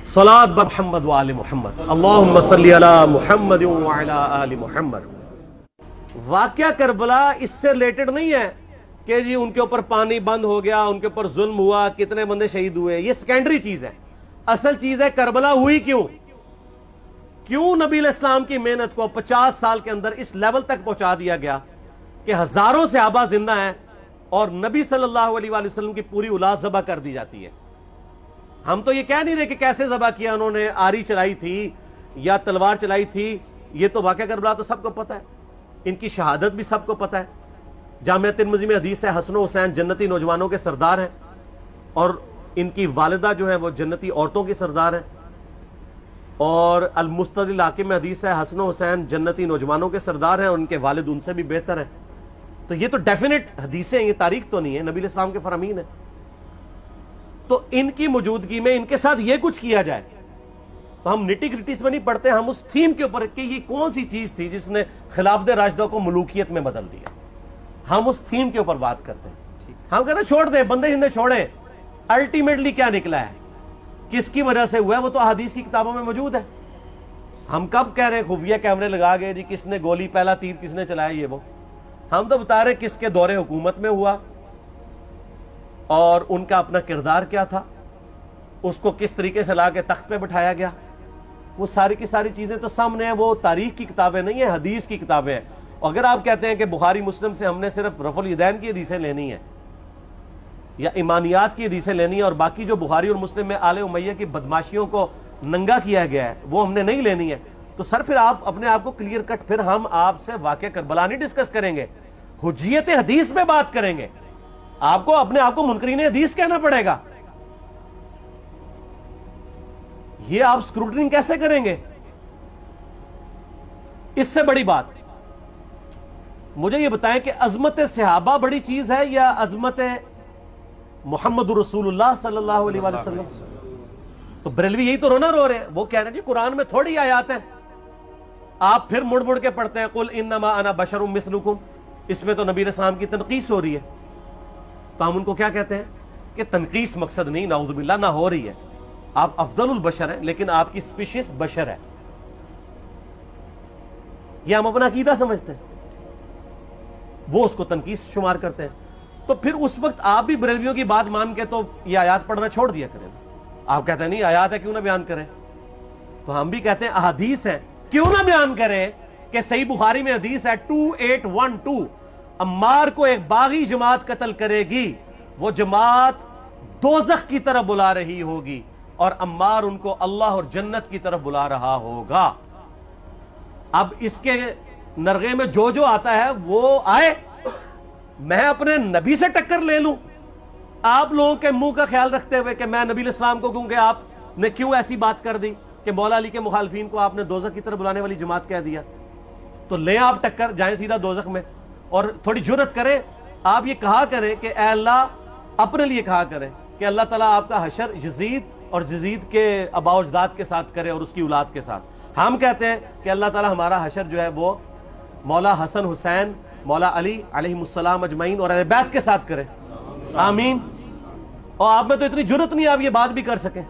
صلاۃ محمد و آل محمد، اللہم صلی علی محمد و علی آل محمد۔ واقعہ کربلا اس سے ریلیٹڈ نہیں ہے کہ جی ان کے اوپر پانی بند ہو گیا، ان کے اوپر ظلم ہوا، کتنے بندے شہید ہوئے، یہ سیکنڈری چیز ہے۔ اصل چیز ہے کربلا ہوئی کیوں نبی علیہ السلام کی محنت کو 50 سال کے اندر اس لیول تک پہنچا دیا گیا کہ ہزاروں صحابہ زندہ ہیں اور نبی صلی اللہ علیہ وآلہ وسلم کی پوری اولاد ذبح کر دی جاتی ہے۔ ہم تو یہ کہہ نہیں رہے کہ کیسے ذبح کیا انہوں نے، آری چلائی تھی یا تلوار چلائی تھی، یہ تو واقعہ کربلا تو سب کو پتہ ہے، ان کی شہادت بھی سب کو پتہ ہے۔ جامعہ ترمذی میں حدیث ہے حسن و حسین جنتی نوجوانوں کے سردار ہیں اور ان کی والدہ جو ہے وہ جنتی عورتوں کی سردار ہیں، اور المستدل حاکم میں حدیث ہے حسن و حسین جنتی نوجوانوں کے سردار ہیں اور ان کے والد ان سے بھی بہتر ہیں۔ تو یہ تو ڈیفینٹ حدیثیں ہیں، یہ تاریخ تو نہیں ہے، نبی علیہ السلام کے فرامین ہیں۔ تو ان کی موجودگی میں ان کے ساتھ یہ کچھ کیا جائے تو ہم نٹی گریٹیز میں نہیں پڑھتے، ہم اس تھیم کے اوپر کہ یہ کون سی چیز تھی جس نے خلافت راشدہ کو ملوکیت میں بدل دیا، ہم اس تھیم کے اوپر بات کرتے ہیں۔ ہم کہتے ہیں چھوڑ دیں، بندے ہندے چھوڑیں، الٹیمیٹلی کیا نکلا ہے، کس کی وجہ سے ہوا ہے، وہ تو احادیث کی کتابوں میں موجود ہے۔ ہم کب کہہ رہے ہیں خفیہ کیمرے لگا گئے جی کس نے گولی پہلا تیر کس نے چلایا، یہ وہ ہم تو بتا رہے کس کے دور حکومت میں ہوا اور ان کا اپنا کردار کیا تھا، اس کو کس طریقے سے لا کے تخت پہ بٹھایا گیا، وہ ساری کی ساری چیزیں تو سامنے ہیں۔ وہ تاریخ کی کتابیں نہیں ہیں، حدیث کی کتابیں ہیں۔ اگر آپ کہتے ہیں کہ بخاری مسلم سے ہم نے صرف رفع الیدین کی حدیثیں لینی ہیں یا ایمانیات کی حدیثیں لینی ہے اور باقی جو بخاری اور مسلم میں آل امیہ کی بدماشیوں کو ننگا کیا گیا ہے وہ ہم نے نہیں لینی ہے، تو سر پھر آپ اپنے آپ کو کلیئر کٹ، پھر ہم آپ سے واقعہ کربلا نہیں ڈسکس کریں گے، حجیت حدیث میں بات کریں گے۔ آپ کو اپنے آپ کو منکرین حدیث کہنا پڑے گا، یہ آپ اسکروٹنگ کیسے کریں گے؟ اس سے بڑی بات مجھے یہ بتائیں کہ عظمت صحابہ بڑی چیز ہے یا عظمت محمد رسول اللہ صلی اللہ علیہ وآلہ وسلم؟ تو بریلوی یہی تو رونا رو رہے ہیں، وہ کہہ رہے ہیں جی قرآن میں تھوڑی آیات ہیں، آپ پھر مڑ مڑ کے پڑھتے ہیں قل انما انا بشر مثلکم، اس میں تو نبی علیہ السلام کی تنقیص ہو رہی ہے۔ تو ہم ان کو کیا کہتے ہیں کہ تنقیص مقصد نہیں، نعوذ باللہ، نہ ہو رہی ہے، آپ افضل البشر ہیں لیکن آپ کی سپیشیز بشر ہے، یہ ہم اپنا عقیدہ سمجھتے ہیں، وہ اس کو تنقیص شمار کرتے ہیں۔ تو پھر اس وقت آپ بھی بریلویوں کی بات مان کے تو یہ آیات پڑھنا چھوڑ دیا کریں، آپ کہتے ہیں نہیں آیات ہے کیوں نہ بیان کریں، تو ہم بھی کہتے ہیں احادیث ہے کیوں نہ بیان کریں کہ صحیح بخاری میں حدیث ہے 2812 عمار کو ایک باغی جماعت قتل کرے گی، وہ جماعت دوزخ کی طرف بلا رہی ہوگی اور عمار ان کو اللہ اور جنت کی طرف بلا رہا ہوگا۔ اب اس کے نرغے میں جو آتا ہے وہ آئے، میں اپنے نبی سے ٹکر لے لوں آپ لوگوں کے منہ کا خیال رکھتے ہوئے کہ میں نبی علیہ السلام کو کہوں کہ آپ نے کیوں ایسی بات کر دی کہ مولا علی کے مخالفین کو آپ نے دوزخ کی طرف بلانے والی جماعت کہہ دیا، تو لیں آپ ٹکر، جائیں سیدھا دوزخ میں، اور تھوڑی جرت کریں، آپ یہ کہا کریں کہ اے اللہ، اپنے لیے کہا کریں کہ اللہ تعالیٰ آپ کا حشر یزید اور یزید کے آباء و اجداد کے ساتھ کرے اور اس کی اولاد کے ساتھ۔ ہم کہتے ہیں کہ اللہ تعالیٰ ہمارا حشر جو ہے وہ مولا حسن حسین، مولا علی علیہ السلام اجمعین اور اہل بیت کے ساتھ کرے، آمین۔ اور آپ میں تو اتنی جرت نہیں آپ یہ بات بھی کر سکیں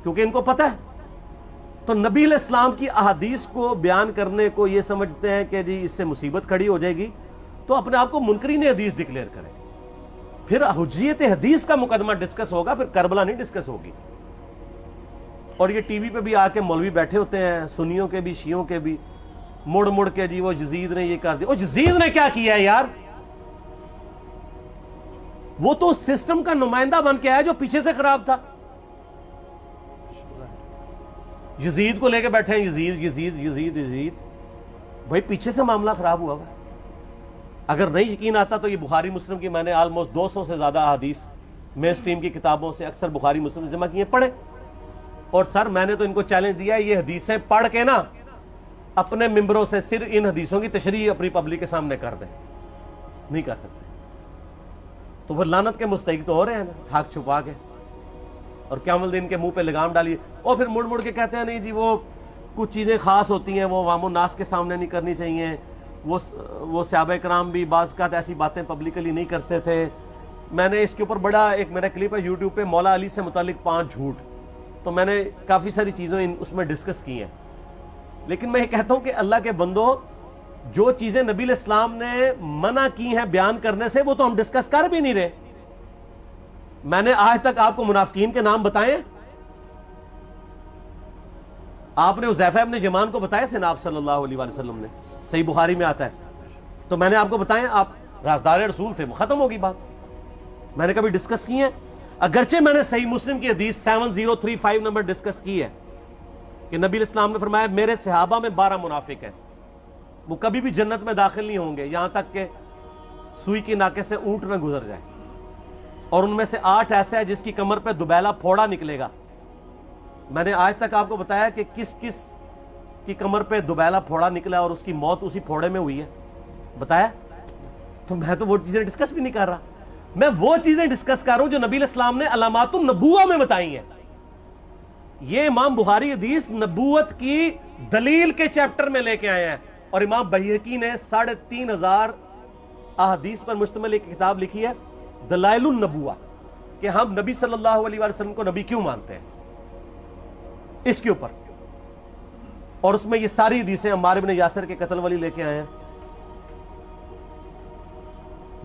کیونکہ ان کو پتہ ہے۔ تو نبی علیہ السلام کی احادیث کو بیان کرنے کو یہ سمجھتے ہیں کہ جی اس سے مصیبت کھڑی ہو جائے گی، تو اپنے آپ کو منکرین حدیث ڈکلیئر کریں، پھر حجیت حدیث کا مقدمہ ڈسکس ہوگا، پھر کربلا نہیں ڈسکس ہوگی۔ اور یہ ٹی وی پہ بھی آ کے مولوی بیٹھے ہوتے ہیں، سنیوں کے بھی شیعوں کے بھی، مڑ مڑ کے جی وہ یزید نے یہ کر دیا۔ وہ یزید نے کیا کیا ہے یار؟ وہ تو سسٹم کا نمائندہ بن کے آیا جو پیچھے سے خراب تھا۔ یزید کو لے کے بیٹھے ہیں، یزید یزید یزید یزید، بھائی پیچھے سے معاملہ خراب ہوا ہوا۔ اگر نہیں یقین آتا تو یہ بخاری مسلم کی میں نے آلموسٹ 200 سے زیادہ احادیث مین اسٹریم کی کتابوں سے اکثر بخاری مسلم جمع کیے، پڑھے، اور سر میں نے تو ان کو چیلنج دیا ہے یہ حدیثیں پڑھ کے نا اپنے ممبروں سے صرف ان حدیثوں کی تشریح اپنی پبلک کے سامنے کر دیں، نہیں کر سکتے تو وہ لعنت کے مستحق تو ہو رہے ہیں نا، حق چھپا کے، اور قیامت دن کے منہ پہ لگام ڈالیے، اور پھر مڑ مڑ کے کہتے ہیں نہیں جی وہ کچھ چیزیں خاص ہوتی ہیں وہ عوام الناس کے سامنے نہیں کرنی چاہیے، وہ صحابہ کرام بھی بعض اوقات ایسی باتیں پبلکلی نہیں کرتے تھے، میں نے اس کے اوپر بڑا ایک میرا کلپ ہے یوٹیوب پہ، مولا علی سے متعلق 5 جھوٹ، تو میں نے کافی ساری چیزیں اس میں ڈسکس کی ہیں. لیکن میں یہ کہتا ہوں کہ اللہ کے بندو، جو چیزیں نبی علیہ السلام نے منع کی ہیں بیان کرنے سے، وہ تو ہم ڈسکس کر بھی نہیں رہے. میں نے آج تک آپ کو منافقین کے نام بتائے؟ آپ نے حذیفہ ابن یمان کو بتائے تھے نا آپ صلی اللہ علیہ وآلہ وسلم نے، صحیح بخاری میں آتا ہے. تو میں نے آپ کو بتائے، آپ رازدار رسول تھے، ختم ہوگی بات. میں نے کبھی ڈسکس کی ہے؟ اگرچہ میں نے صحیح مسلم کی حدیث 7035 نمبر ڈسکس کی ہے کہ نبی علیہ السلام نے فرمایا میرے صحابہ میں 12 منافق ہیں، وہ کبھی بھی جنت میں داخل نہیں ہوں گے یہاں تک کہ سوئی کی ناکے سے اونٹ نہ گزر جائے، اور ان میں سے 8 ایسے ہیں جس کی کمر پہ دوبیلا پھوڑا نکلے گا. میں نے آج تک آپ کو بتایا کہ کس کس کی کمر پہ دوبیلا پھوڑا نکلا اور اس کی موت اسی پھوڑے میں ہوئی ہے؟ بتایا؟ تو میں تو وہ چیزیں ڈسکس بھی نہیں کر رہا، میں وہ چیزیں ڈسکس کر رہا ہوں جو نبی علیہ السلام نے علامات النبوہ میں بتائی ہیں. یہ امام بخاری حدیث نبوت کی دلیل کے چیپٹر میں لے کے آئے ہیں، اور امام بہقی نے 3500 احادیث پر مشتمل ایک کتاب لکھی ہے دلائل النبوہ، کہ ہم نبی صلی اللہ علیہ وسلم کو نبی کیوں مانتے ہیں، اس کے اوپر. اور اس میں یہ ساری حدیثیں عمار بن یاسر کے قتل والی لے کے آئے ہیں،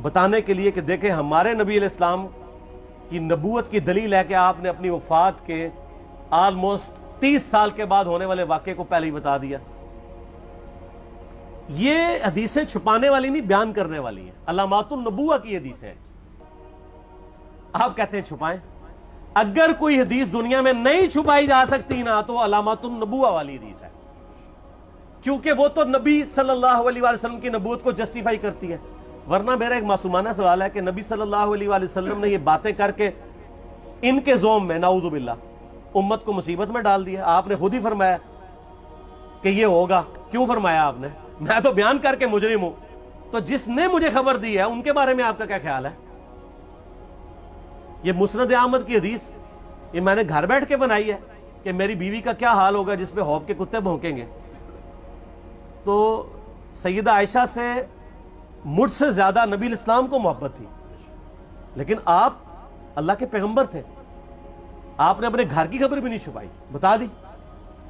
بتانے کے لیے کہ دیکھیں ہمارے نبی علیہ السلام کی نبوت کی دلیل ہے کہ آپ نے اپنی وفات کے آلموسٹ 30 سال کے بعد ہونے والے واقعے کو پہلے ہی بتا دیا. یہ حدیثیں چھپانے والی نہیں، بیان کرنے والی ہیں، علامات النبوہ کی حدیثیں. آپ کہتے ہیں چھپائیں؟ اگر کوئی حدیث دنیا میں نہیں چھپائی جا سکتی نا تو علامات النبوہ والی حدیث ہے، کیونکہ وہ تو نبی صلی اللہ علیہ وسلم کی نبوت کو جسٹیفائی کرتی ہے. ورنہ میرا ایک معصومانہ سوال ہے کہ نبی صلی اللہ علیہ وسلم نے یہ باتیں کر کے ان کے زوم میں نعوذ باللہ امت کو مصیبت میں ڈال دیا. آپ نے خود ہی فرمایا کہ یہ ہوگا. کیوں فرمایا آپ نے؟ میں تو بیان کر کے مجرم ہوں. تو جس نے مجھے خبر دی ہے ان کے بارے میں آپ کا کیا خیال ہے؟ یہ مسند احمد کی حدیث یہ میں نے گھر بیٹھ کے بنائی ہے کہ میری بیوی کا کیا حال ہوگا جس پہ ہوب کے کتے بھونکیں گے. تو سیدہ عائشہ سے مجھ سے زیادہ نبی علیہ السلام کو محبت تھی، لیکن آپ اللہ کے پیغمبر تھے، آپ نے اپنے گھر کی خبر بھی نہیں چھپائی، بتا دی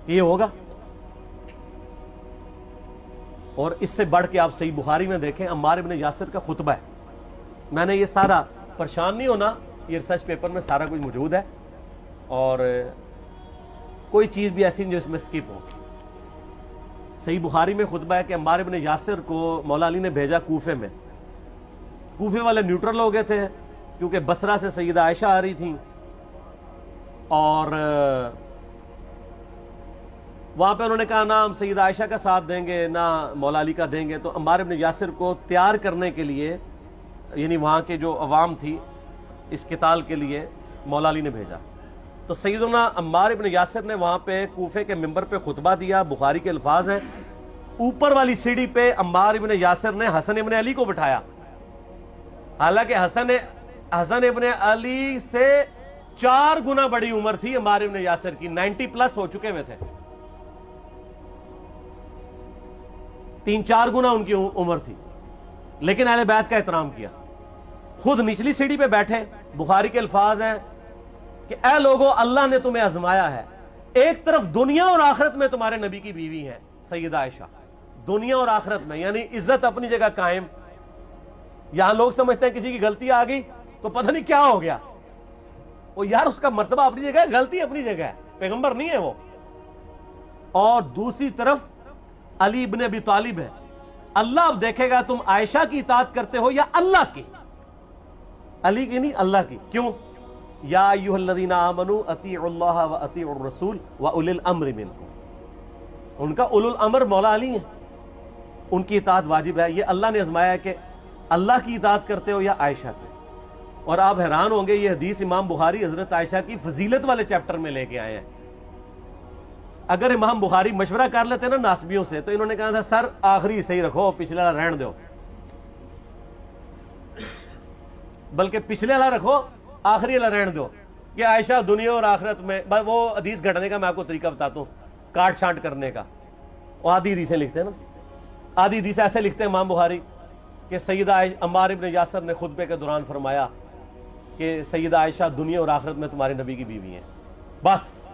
کہ یہ ہوگا. اور اس سے بڑھ کے آپ صحیح بخاری میں دیکھیں عمار بن یاسر کا خطبہ ہے. میں نے یہ سارا، پریشان نہیں ہونا، یہ ریسرچ پیپر میں سارا کچھ موجود ہے، اور کوئی چیز بھی ایسی نہیں جو اس میں سکپ ہو. صحیح بخاری میں خطبہ ہے کہ عمار بن یاسر کو مولا علی نے بھیجا کوفے میں. کوفے والے نیوٹرل ہو گئے تھے کیونکہ بصرہ سے سیدہ عائشہ آ رہی تھیں، اور وہاں پہ انہوں نے کہا نہ ہم سیدہ عائشہ کا ساتھ دیں گے نہ مولا علی کا دیں گے. تو عمار بن یاسر کو تیار کرنے کے لیے، یعنی وہاں کے جو عوام تھی اس قتال کے لیے، مولا علی نے بھیجا. تو سیدنا عمار بن یاسر نے وہاں پہ کوفے کے منبر پہ خطبہ دیا. بخاری کے الفاظ ہیں، اوپر والی سیڑھی پہ عمار بن یاسر نے حسن ابن علی کو بٹھایا، حالانکہ حسن ابن علی سے 4 گنا بڑی عمر تھی عمار بن یاسر کی، 90 پلس ہو چکے ہوئے تھے، 3-4 گنا ان کی عمر تھی. لیکن اہل بیت کا احترام کیا، خود نچلی سیڑھی پہ بیٹھے. بخاری کے الفاظ ہیں کہ اے لوگو اللہ نے تمہیں آزمایا ہے، ایک طرف دنیا اور آخرت میں تمہارے نبی کی بیوی ہے سیدہ عائشہ، دنیا اور آخرت میں، یعنی عزت اپنی جگہ قائم. یہاں لوگ سمجھتے ہیں کسی کی غلطی آ گئی تو پتہ نہیں کیا ہو گیا. وہ یار اس کا مرتبہ اپنی جگہ ہے، غلطی اپنی جگہ ہے، پیغمبر نہیں ہے وہ. اور دوسری طرف علی ابن ابی طالب ہے. اللہ اب دیکھے گا تم عائشہ کی اطاعت کرتے ہو یا اللہ کی، علی کی نہیں اللہ کی. کیوں؟ یا ایھا الذین آمنوا اطیعوا اللہ واطیعوا الرسول واولی الامر منکم. ان کا اولو الامر مولا علی ہیں، ان کی اطاعت واجب ہے. یہ اللہ نے آزمایا ہے کہ اللہ کی اطاعت کرتے ہو یا عائشہ کی. اور آپ حیران ہوں گے، یہ حدیث امام بخاری حضرت عائشہ کی فضیلت والے چیپٹر میں لے کے آئے ہیں. اگر امام بخاری مشورہ کر لیتے نا ناسبیوں سے تو انہوں نے کہا تھا سر آخری صحیح رکھو، پچھلے والا رہن دو، بلکہ پچھلے والا رکھو آخری والا رہن دو. کہ عائشہ دنیا اور آخرت میں، وہ حدیث گھڑنے کا میں آپ کو طریقہ بتاتا ہوں، کاٹ چھانٹ کرنے کا. وہ آدھی حدیثیں لکھتے ہیں نا، آدھی حدیث ایسے لکھتے ہیں امام بخاری کہ سیدہ عمار ابن یاسر نے خطبے کے دوران فرمایا کہ سیدہ عائشہ دنیا اور آخرت میں تمہارے نبی کی بیوی ہیں بس.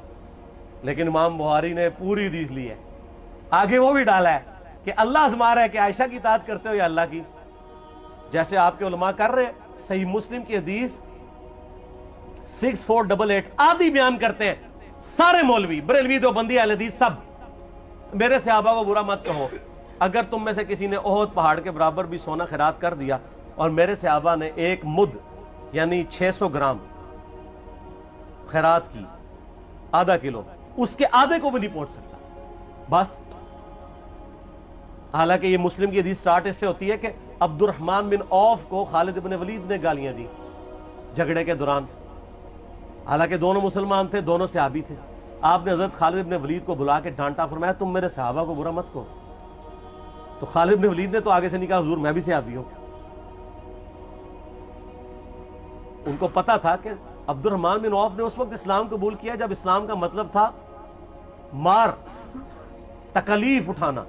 لیکن امام بخاری نے پوری حدیث لی ہے, آگے وہ بھی ڈالا ہے کہ اللہ آزما رہا ہے کہ عائشہ کی اطاعت کرتے ہو یا اللہ کی, جیسے آپ کے علماء کر رہے ہیں. صحیح مسلم کی حدیث 6488 آدھی بیان کرتے ہیں سارے مولوی, بریلوی, دیوبندی, اہل حدیث سب. میرے صحابہ کو برا مت کہو, اگر تم میں سے کسی نے احد پہاڑ کے برابر بھی سونا خیرات کر دیا اور میرے صحابہ نے ایک مد یعنی 600 گرام خیرات کی, آدھا کلو, اس کے آدھے کو بھی نہیں پہنچ سکتا بس. حالانکہ یہ مسلم کی حدیث سٹارٹ اس سے ہوتی ہے کہ عبد الرحمن بن عوف کو خالد بن ولید نے گالیاں دی جھگڑے کے دوران. حالانکہ دونوں مسلمان تھے, دونوں صحابی تھے. آپ نے حضرت خالد بن ولید کو بلا کے ڈانٹا, فرمایا تم میرے صحابہ کو برا مت کہو. تو خالد بن ولید نے تو آگے سے نہیں کہا حضور میں بھی صحابی ہوں. ان کو پتا تھا کہ عبد الرحمن بن عوف نے اس وقت اسلام قبول کیا جب اسلام کا مطلب تھا مار, تکلیف اٹھانا,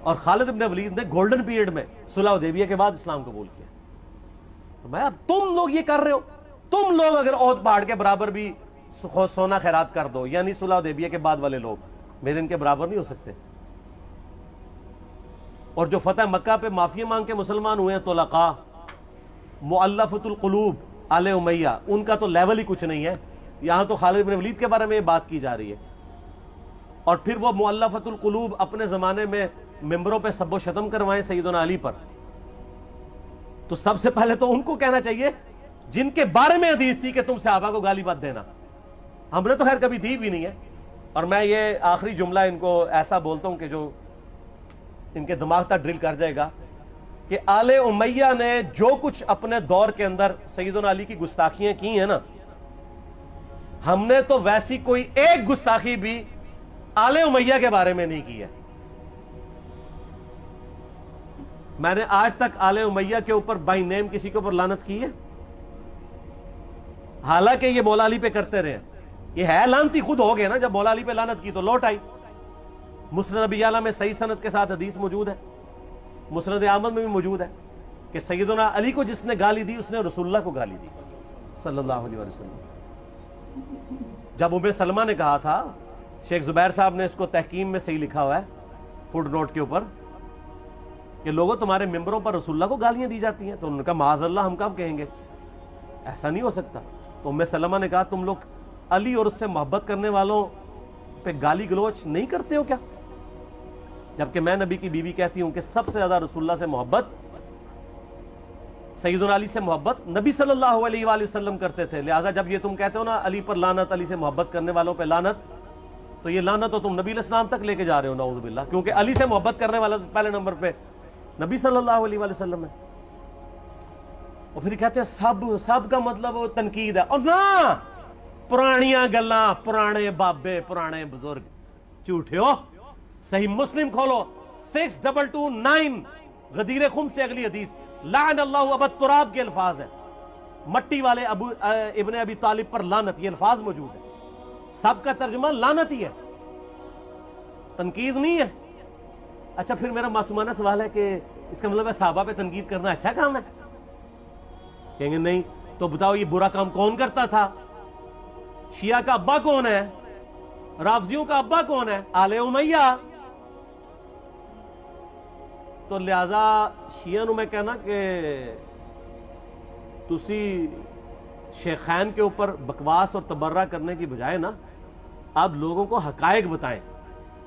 اور خالد بن ولید نے گولڈن پیریڈ میں صلح حدیبیہ کے بعد اسلام قبول کیا. تو میں اب تم لوگ یہ کر رہے ہو, تم لوگ اگر احد پہاڑ کے برابر بھی سونا خیرات کر دو, یعنی صلح حدیبیہ کے بعد والے لوگ میرے ان کے برابر نہیں ہو سکتے. اور جو فتح مکہ پہ معافی مانگ کے مسلمان ہوئے ہیں طلقاء, مؤلفۃ القلوب, آل امیہ, ان کا تو لیول ہی کچھ نہیں ہے. یہاں تو خالد بن ولید کے بارے میں یہ بات کی جا رہی ہے. اور پھر وہ مؤلفۃ القلوب اپنے زمانے میں ممبروں پہ سب و شتم کروائیں سیدنا علی پر, تو سب سے پہلے تو ان کو کہنا چاہیے جن کے بارے میں حدیث تھی کہ تم صحابہ کو گالی مت دینا. ہم نے تو خیر کبھی دی بھی نہیں ہے. اور میں یہ آخری جملہ ان کو ایسا بولتا ہوں کہ جو ان کے دماغ تک ڈرل کر جائے گا کہ آل امیہ نے جو کچھ اپنے دور کے اندر سیدنا علی کی گستاخیاں کی ہیں نا, ہم نے تو ویسی کوئی ایک گستاخی بھی آل امیہ کے بارے میں نہیں کی ہے. میں نے آج تک آل امیہ کے اوپر بائی نیم کسی کے اوپر لعنت کی ہے؟ حالانکہ یہ مولا علی پہ کرتے رہے. یہ ہے لعنتی خود ہو گئے نا, جب مولا علی پہ لعنت کی تو لوٹ آئی. مسند ابی اعلیٰ میں صحیح سند کے ساتھ حدیث موجود ہے, مسند احمد میں بھی موجود ہے کہ سیدنا علی کو جس نے گالی دی اس نے رسول اللہ کو گالی دی صلی اللہ علیہ وسلم. جب ام سلمہ نے کہا تھا, شیخ زبیر صاحب نے اس کو تحکیم میں صحیح لکھا ہوا ہے فوٹ نوٹ کے اوپر, کہ لوگوں تمہارے ممبروں پر رسول اللہ کو گالیاں دی جاتی ہیں, تو انہوں نے کہا معاذ اللہ, ہم کب کہیں گے, ایسا نہیں ہو سکتا. تو ام سلمہ نے کہا تم لوگ علی اور اس سے محبت کرنے والوں پہ گالی گلوچ نہیں کرتے ہو کیا؟ جبکہ میں نبی کی بیوی کہتی ہوں کہ سب سے زیادہ رسول اللہ سے محبت, سیدنا علی سے محبت نبی صلی اللہ علیہ وآلہ وسلم کرتے تھے. لہٰذا جب یہ تم کہتے ہو نا علی پر لعنت, علی سے محبت کرنے والوں پہ لعنت, تو یہ لعنت تو تم نبی علیہ السلام تک لے کے جا رہے ہو نعوذ باللہ, کیونکہ علی سے محبت کرنے والا پہلے نمبر پہ نبی صلی اللہ علیہ وآلہ وسلم ہے. اور پھر کہتے ہیں سب کا مطلب تنقید ہے. اور نہ, پرانیاں گلاں, پرانے بابے, پرانے بزرگ, جھوٹے ہو. صحیح مسلم کھولو 6229, غدیر خم سے اگلی حدیث, لعن اللہ ابا التراب کے الفاظ ہیں, مٹی والے ابن ابی طالب پر لعنت, یہ الفاظ موجود ہیں. سب کا ترجمہ لعنت ہی ہے, تنقید نہیں ہے. اچھا پھر میرا معصومانہ سوال ہے کہ اس کا مطلب ہے صحابہ پہ تنقید کرنا اچھا کام ہے؟ کہیں گے نہیں. تو بتاؤ یہ برا کام کون کرتا تھا؟ شیعہ کا ابا کون ہے؟ رافضیوں کا ابا کون ہے؟ آل امیہ. تو لہذا شیعہ نو میں کہنا کہ تسی شیخین کے اوپر بکواس اور تبرہ کرنے کی بجائے نا, آپ لوگوں کو حقائق بتائیں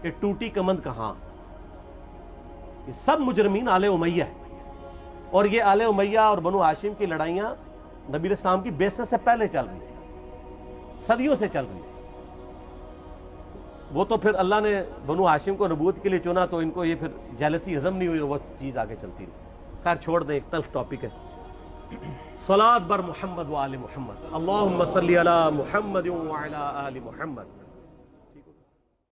کہ ٹوٹی کمند کہاں. یہ سب مجرمین آل امیہ ہے, اور یہ آل امیہ اور بنو ہاشم کی لڑائیاں نبی اسلام کی بعثت سے پہلے چل رہی تھی, صدیوں سے چل رہی تھی. وہ تو پھر اللہ نے بنو ہاشم کو نبوت کے لیے چنا, تو ان کو یہ پھر جیلسی ہضم نہیں ہوئی, وہ چیز آگے چلتی رہی. خیر چھوڑ دیں, ایک تلخ ٹاپک ہے. صلاۃ بر محمد و آل محمد, اللہم صلی علی محمد و علی آل محمد.